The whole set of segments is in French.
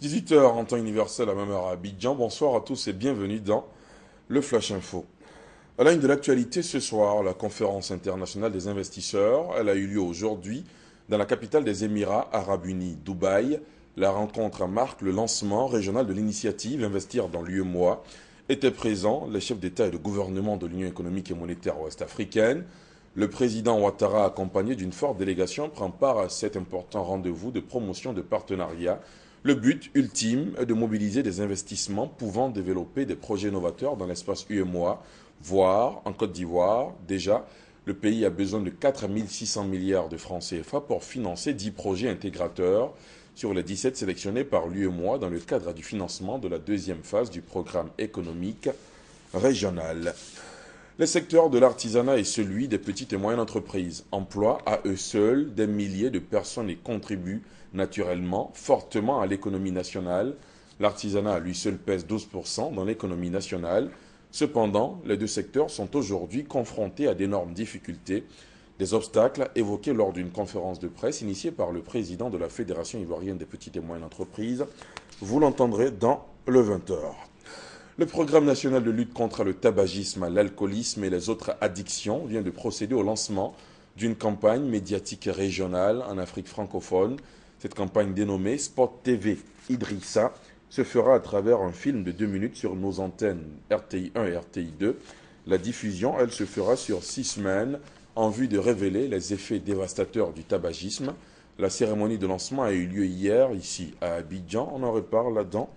18 h en temps universel à même heure à Abidjan. Bonsoir à tous et bienvenue dans le Flash Info. À la une de l'actualité ce soir, la conférence internationale des investisseurs. Elle a eu lieu aujourd'hui dans la capitale des Émirats Arabes Unis, Dubaï. La rencontre marque le lancement régional de l'initiative Investir dans l'UEMOA. Étaient présents les chefs d'État et de gouvernement de l'Union économique et monétaire ouest-africaine. Le président Ouattara, accompagné d'une forte délégation, prend part à cet important rendez-vous de promotion de partenariat. Le but ultime est de mobiliser des investissements pouvant développer des projets novateurs dans l'espace UEMOA, voire en Côte d'Ivoire. Déjà, le pays a besoin de 4 600 milliards de francs CFA pour financer 10 projets intégrateurs sur les 17 sélectionnés par l'UEMOA dans le cadre du financement de la deuxième phase du programme économique régional. Le secteur de l'artisanat est celui des petites et moyennes entreprises, emploient à eux seuls des milliers de personnes et contribuent naturellement fortement à l'économie nationale. L'artisanat à lui seul pèse 12% dans l'économie nationale. Cependant, les deux secteurs sont aujourd'hui confrontés à d'énormes difficultés, des obstacles évoqués lors d'une conférence de presse initiée par le président de la Fédération ivoirienne des petites et moyennes entreprises. Vous l'entendrez dans le 20h. Le programme national de lutte contre le tabagisme, l'alcoolisme et les autres addictions vient de procéder au lancement d'une campagne médiatique régionale en Afrique francophone. Cette campagne dénommée Spot TV Idrissa se fera à travers un film de 2 minutes sur nos antennes RTI 1 et RTI 2. La diffusion, elle, se fera sur 6 semaines en vue de révéler les effets dévastateurs du tabagisme. La cérémonie de lancement a eu lieu hier, ici à Abidjan. On en reparle dans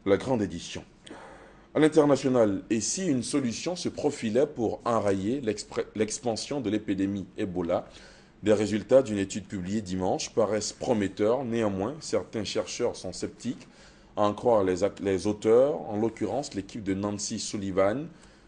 la grande édition. À l'international, et si une solution se profilait pour enrayer l'expansion de l'épidémie Ebola? Des résultats d'une étude publiée dimanche paraissent prometteurs. Néanmoins, certains chercheurs sont sceptiques, à en croire les auteurs, en l'occurrence l'équipe de Nancy Sullivan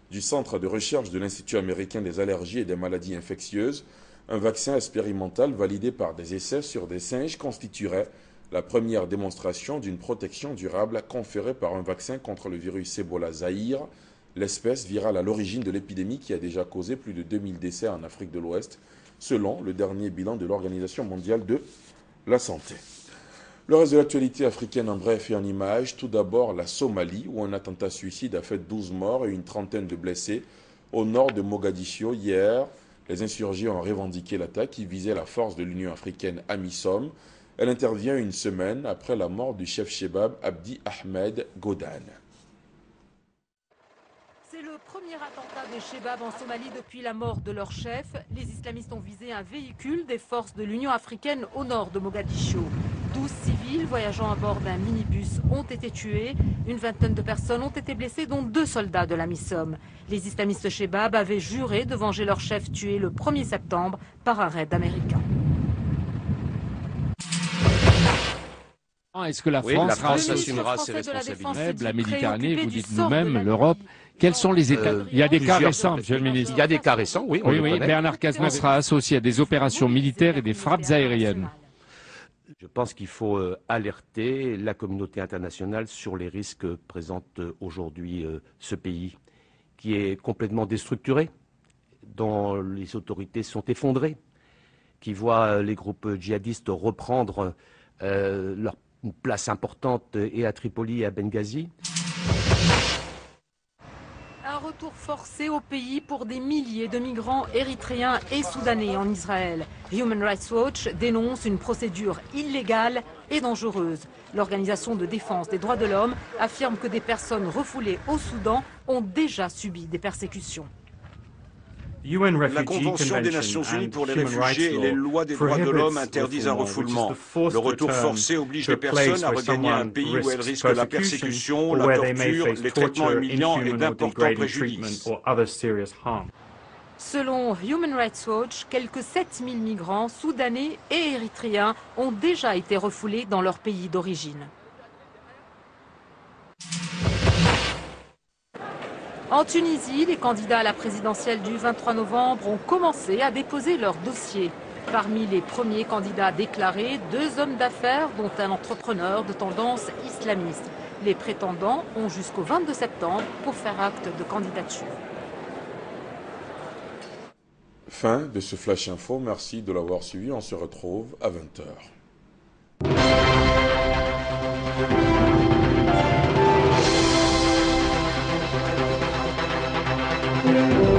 du Centre de recherche de l'Institut américain des allergies et des maladies infectieuses. Un vaccin expérimental validé par des essais sur des singes constituerait la première démonstration d'une protection durable conférée par un vaccin contre le virus Ebola Zaïre, l'espèce virale à l'origine de l'épidémie qui a déjà causé plus de 2000 décès en Afrique de l'Ouest, selon le dernier bilan de l'Organisation mondiale de la santé. Le reste de l'actualité africaine en bref et en images. Tout d'abord, la Somalie, où un attentat suicide a fait 12 morts et une trentaine de blessés au nord de Mogadiscio hier. Les insurgés ont revendiqué l'attaque qui visait la force de l'Union africaine AMISOM. Elle intervient une semaine après la mort du chef Chebab Abdi Ahmed Godan. C'est le premier attentat des Chebab en Somalie depuis la mort de leur chef. Les islamistes ont visé un véhicule des forces de l'Union africaine au nord de Mogadiscio. 12 civils voyageant à bord d'un minibus ont été tués. Une vingtaine de personnes ont été blessées, dont 2 soldats de la MISOM. Les islamistes Chebab avaient juré de venger leur chef tué le 1er septembre par un raid américain. Est-ce que la France assumera ses responsabilités? La Méditerranée, vous dites nous-mêmes, l'Europe. Quels sont les États? Il y a des cas récents, Monsieur le ministre. Il y a des cas récents, oui. Oui, Bernard Cazeneuve sera associé à des opérations militaires et des frappes aériennes. Je pense qu'il faut alerter la communauté internationale sur les risques que présente aujourd'hui ce pays, qui est complètement déstructuré, dont les autorités sont effondrées, qui voit les groupes djihadistes reprendre leur place importante et à Tripoli et à Benghazi. Un retour forcé au pays pour des milliers de migrants érythréens et soudanais en Israël. Human Rights Watch dénonce une procédure illégale et dangereuse. L'organisation de défense des droits de l'homme affirme que des personnes refoulées au Soudan ont déjà subi des persécutions. La Convention des Nations Unies pour les réfugiés et les lois des droits de l'homme interdisent un refoulement. Le retour forcé oblige les personnes à regagner un pays où elles risquent la persécution, la torture, les traitements humiliants et d'importants préjudices. Selon Human Rights Watch, quelques 7000 migrants soudanais et érythréens ont déjà été refoulés dans leur pays d'origine. En Tunisie, les candidats à la présidentielle du 23 novembre ont commencé à déposer leur dossier. Parmi les premiers candidats déclarés, 2 hommes d'affaires, dont un entrepreneur de tendance islamiste. Les prétendants ont jusqu'au 22 septembre pour faire acte de candidature. Fin de ce Flash Info. Merci de l'avoir suivi. On se retrouve à 20 h. Merci.